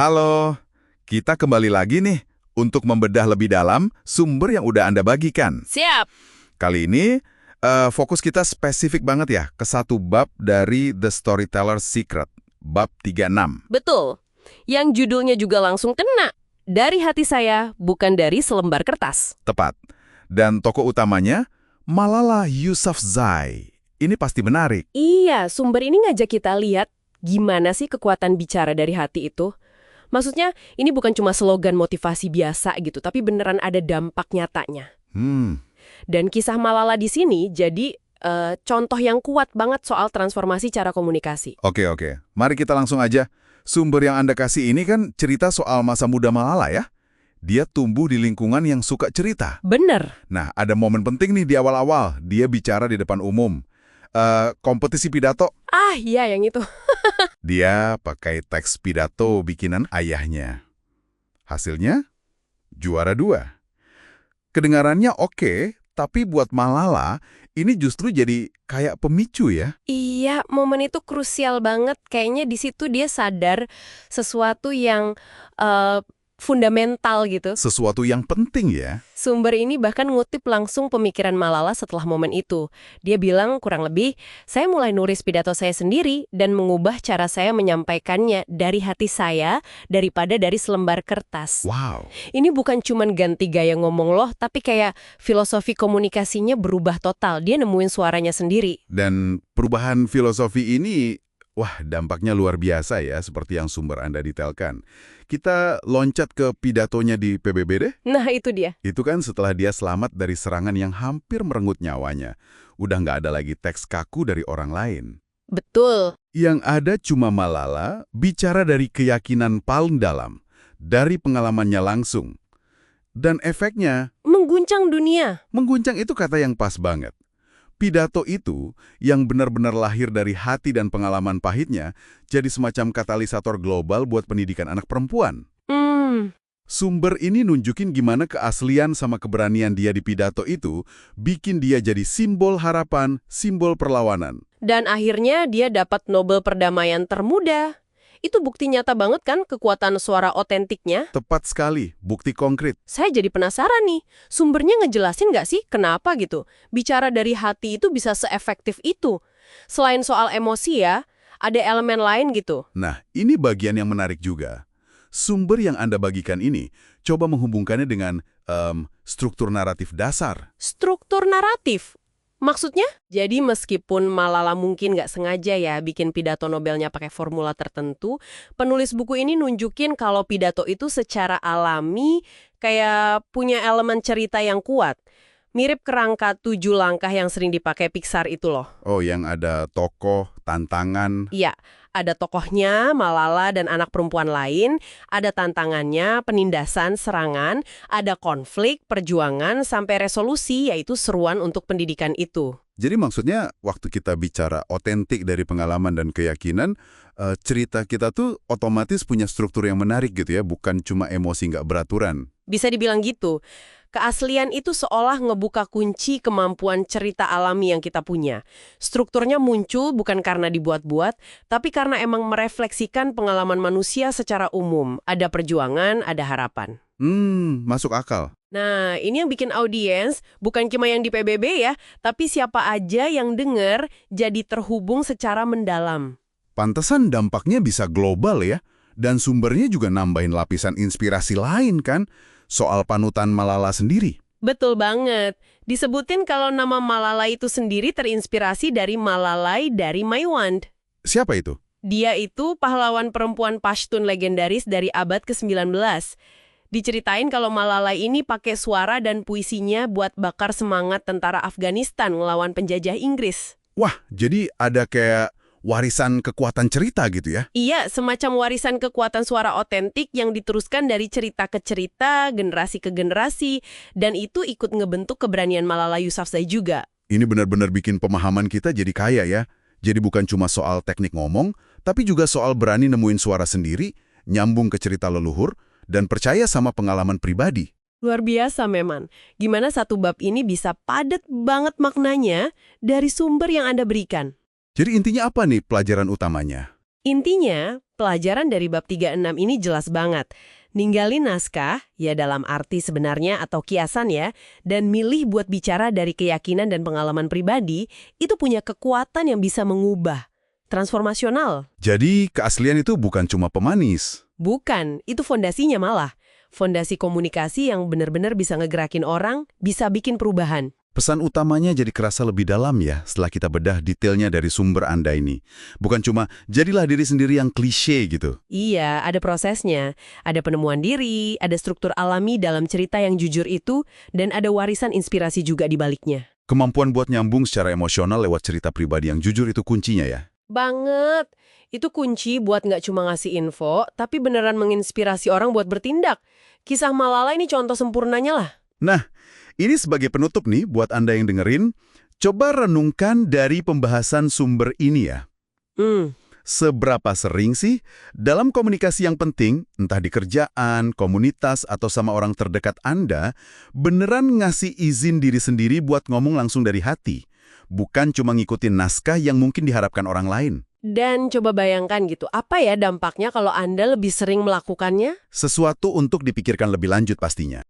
Halo, kita kembali lagi nih untuk membedah lebih dalam sumber yang udah Anda bagikan. Siap. Kali ini fokus kita spesifik banget ya ke satu bab dari The Storyteller's Secret, bab 36. Betul. Yang judulnya juga langsung kena. Dari hati saya, bukan dari selembar kertas. Tepat. Dan tokoh utamanya Malala Yousafzai. Ini pasti menarik. Iya, sumber ini ngajak kita lihat gimana sih kekuatan bicara dari hati itu. Maksudnya, ini bukan cuma slogan motivasi biasa gitu, tapi beneran ada dampak nyatanya. Dan kisah Malala di sini jadi contoh yang kuat banget soal transformasi cara komunikasi. Oke. Mari kita langsung aja. Sumber yang Anda kasih ini kan cerita soal masa muda Malala ya. Dia tumbuh di lingkungan yang suka cerita. Bener. Nah, ada momen penting nih di awal-awal. Dia bicara di depan umum. Kompetisi pidato. Ah, iya yang itu. Dia pakai teks pidato bikinan ayahnya. Hasilnya, juara 2. Kedengarannya oke, tapi buat Malala, ini justru jadi kayak pemicu ya. Iya, momen itu krusial banget. Kayaknya di situ dia sadar sesuatu yang fundamental gitu. Sesuatu yang penting ya. Sumber ini bahkan ngutip langsung pemikiran Malala setelah momen itu. Dia bilang kurang lebih, saya mulai nulis pidato saya sendiri dan mengubah cara saya menyampaikannya dari hati saya daripada dari selembar kertas. Wow. Ini bukan cuman ganti gaya ngomong loh, tapi kayak filosofi komunikasinya berubah total. Dia nemuin suaranya sendiri. Dan perubahan filosofi ini, wah dampaknya luar biasa ya, seperti yang sumber Anda detailkan. Kita loncat ke pidatonya di PBB deh. Nah, itu dia. Itu kan setelah dia selamat dari serangan yang hampir merenggut nyawanya. Udah nggak ada lagi teks kaku dari orang lain. Betul. Yang ada cuma Malala bicara dari keyakinan paling dalam, dari pengalamannya langsung. Dan efeknya, Mengguncang dunia. mengguncang itu kata yang pas banget. Pidato itu, yang benar-benar lahir dari hati dan pengalaman pahitnya, jadi semacam katalisator global buat pendidikan anak perempuan. Sumber ini nunjukin gimana keaslian sama keberanian dia di pidato itu bikin dia jadi simbol harapan, simbol perlawanan. Dan akhirnya dia dapat Nobel Perdamaian termuda. Itu bukti nyata banget kan kekuatan suara otentiknya? Tepat sekali, bukti konkret. Saya jadi penasaran nih, sumbernya ngejelasin nggak sih kenapa gitu? Bicara dari hati itu bisa seefektif itu. Selain soal emosi ya, ada elemen lain gitu. Nah, ini bagian yang menarik juga. Sumber yang Anda bagikan ini coba menghubungkannya dengan struktur naratif dasar. Struktur naratif. Maksudnya? Jadi meskipun Malala mungkin nggak sengaja ya bikin pidato Nobelnya pakai formula tertentu, penulis buku ini nunjukin kalau pidato itu secara alami kayak punya elemen cerita yang kuat. Mirip kerangka 7 langkah yang sering dipakai Pixar itu loh. Oh, yang ada tokoh, tantangan. Iya, ada tokohnya, Malala dan anak perempuan lain, ada tantangannya, penindasan, serangan, ada konflik, perjuangan, sampai resolusi, yaitu seruan untuk pendidikan itu. Jadi maksudnya waktu kita bicara otentik dari pengalaman dan keyakinan, cerita kita tuh otomatis punya struktur yang menarik gitu ya, bukan cuma emosi nggak beraturan. Bisa dibilang gitu. Keaslian itu seolah ngebuka kunci kemampuan cerita alami yang kita punya. Strukturnya muncul bukan karena dibuat-buat, tapi karena emang merefleksikan pengalaman manusia secara umum. Ada perjuangan, ada harapan. Masuk akal. Nah, ini yang bikin audiens, bukan cuma yang di PBB ya, tapi siapa aja yang denger jadi terhubung secara mendalam. Pantesan dampaknya bisa global ya, dan sumbernya juga nambahin lapisan inspirasi lain kan, soal panutan Malala sendiri. Betul banget. Disebutin kalau nama Malala itu sendiri terinspirasi dari Malalai dari Maiwand. Siapa itu? Dia itu pahlawan perempuan Pashtun legendaris dari abad ke-19. Diceritain kalau Malala ini pakai suara dan puisinya buat bakar semangat tentara Afghanistan ngelawan penjajah Inggris. Wah, jadi ada kayak warisan kekuatan cerita gitu ya? Iya, semacam warisan kekuatan suara otentik yang diteruskan dari cerita ke cerita, generasi ke generasi, dan itu ikut ngebentuk keberanian Malala Yousafzai juga. Ini benar-benar bikin pemahaman kita jadi kaya ya. Jadi bukan cuma soal teknik ngomong, tapi juga soal berani nemuin suara sendiri, nyambung ke cerita leluhur, dan percaya sama pengalaman pribadi. Luar biasa memang. Gimana satu bab ini bisa padat banget maknanya dari sumber yang Anda berikan. Jadi intinya apa nih pelajaran utamanya? Intinya, pelajaran dari bab 36 ini jelas banget. Ninggalin naskah, ya dalam arti sebenarnya atau kiasan ya, dan milih buat bicara dari keyakinan dan pengalaman pribadi, itu punya kekuatan yang bisa mengubah. Transformasional. Jadi keaslian itu bukan cuma pemanis. Bukan, itu fondasinya malah. Fondasi komunikasi yang benar-benar bisa ngegerakin orang, bisa bikin perubahan. Pesan utamanya jadi kerasa lebih dalam ya setelah kita bedah detailnya dari sumber Anda ini. Bukan cuma jadilah diri sendiri yang klise gitu. Iya, ada prosesnya. Ada penemuan diri, ada struktur alami dalam cerita yang jujur itu, dan ada warisan inspirasi juga di baliknya. Kemampuan buat nyambung secara emosional lewat cerita pribadi yang jujur itu kuncinya ya. Banget. Itu kunci buat nggak cuma ngasih info, tapi beneran menginspirasi orang buat bertindak. Kisah Malala ini contoh sempurnanya lah. Nah, ini sebagai penutup nih buat Anda yang dengerin, coba renungkan dari pembahasan sumber ini ya. Seberapa sering sih dalam komunikasi yang penting, entah di kerjaan, komunitas, atau sama orang terdekat Anda, beneran ngasih izin diri sendiri buat ngomong langsung dari hati, bukan cuma ngikutin naskah yang mungkin diharapkan orang lain. Dan coba bayangkan gitu, apa ya dampaknya kalau Anda lebih sering melakukannya? Sesuatu untuk dipikirkan lebih lanjut pastinya.